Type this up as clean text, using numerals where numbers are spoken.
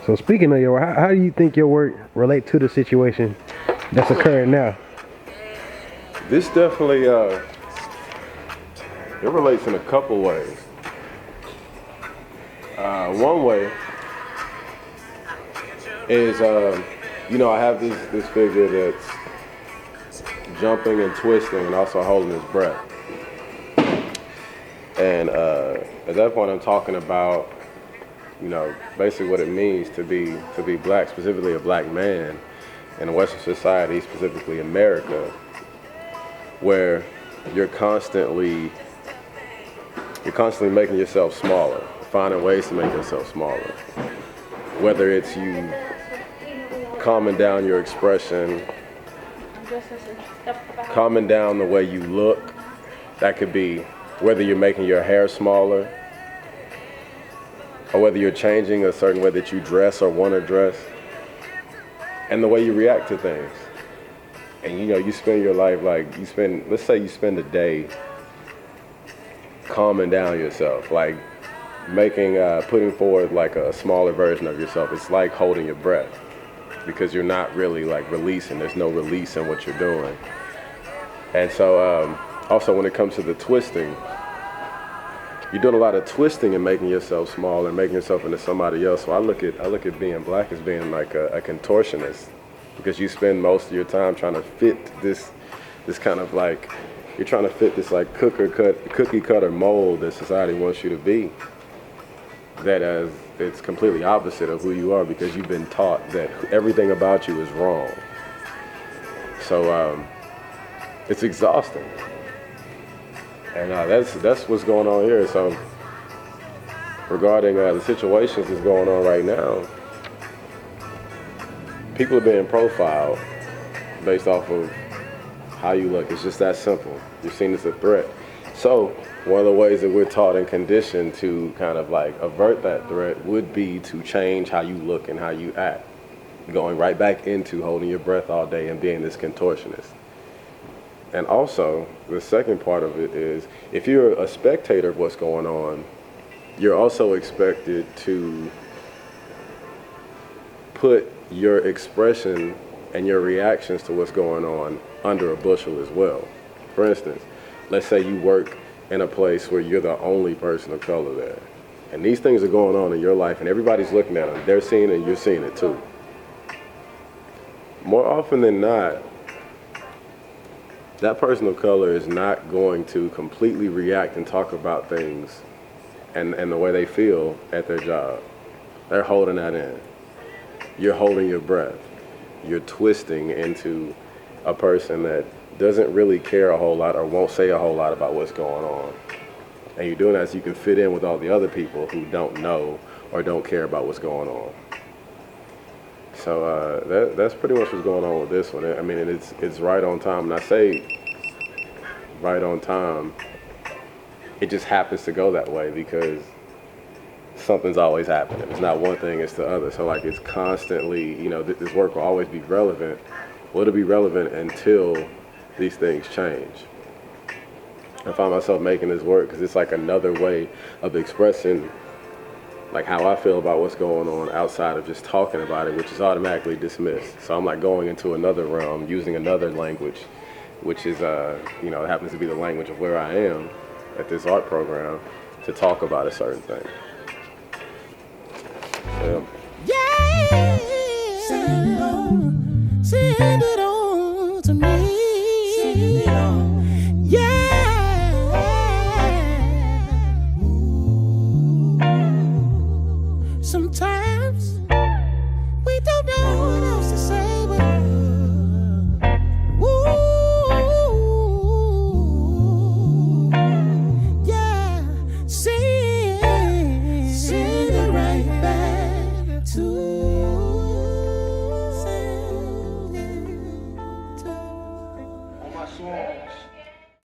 So speaking of your work, how do you think your work relate to the situation that's occurring now? This definitely it relates in a couple ways. One way is I have this figure that's jumping and twisting and also holding his breath. And at that point, I'm talking about, basically what it means to be black, specifically a black man in a Western society, specifically America, where you're constantly making yourself smaller, finding ways to make yourself smaller. Whether it's you calming down your expression, calming down the way you look. That could be whether you're making your hair smaller, or whether you're changing a certain way that you dress or want to dress, and the way you react to things. And you spend your life let's say you spend a day calming down yourself, like putting forward like a smaller version of yourself. It's like holding your breath, because you're not really like releasing. There's no release in what you're doing. And so also when it comes to the twisting, you're doing a lot of twisting and making yourself smaller and making yourself into somebody else. So I look at being black as being like a contortionist, because you spend most of your time trying to fit this kind of like, you're trying to fit this like cookie cutter mold that society wants you to be. That it's completely opposite of who you are, because you've been taught that everything about you is wrong. So it's exhausting. And that's what's going on here. So regarding the situations that's going on right now, people are being profiled based off of how you look. It's just that simple. You're seen as a threat. So one of the ways that we're taught and conditioned to kind of like avert that threat would be to change how you look and how you act, going right back into holding your breath all day and being this contortionist. And also, the second part of it is, if you're a spectator of what's going on, you're also expected to put your expression and your reactions to what's going on under a bushel as well. For instance, let's say you work in a place where you're the only person of color there, and these things are going on in your life and everybody's looking at them. They're seeing it and you're seeing it too. More often than not, that person of color is not going to completely react and talk about things and the way they feel at their job. They're holding that in. You're holding your breath. You're twisting into a person that doesn't really care a whole lot or won't say a whole lot about what's going on. And you're doing that so you can fit in with all the other people who don't know or don't care about what's going on. So that's pretty much what's going on with this one. I mean, it's right on time. And I say right on time, it just happens to go that way because something's always happening. It's not one thing, it's the other. So like it's constantly, this work will always be relevant. Well, it'll be relevant until these things change. I find myself making this work because it's like another way of expressing like how I feel about what's going on outside of just talking about it, which is automatically dismissed. So I'm like going into another realm, using another language, which is, it happens to be the language of where I am at this art program, to talk about a certain thing. Yeah.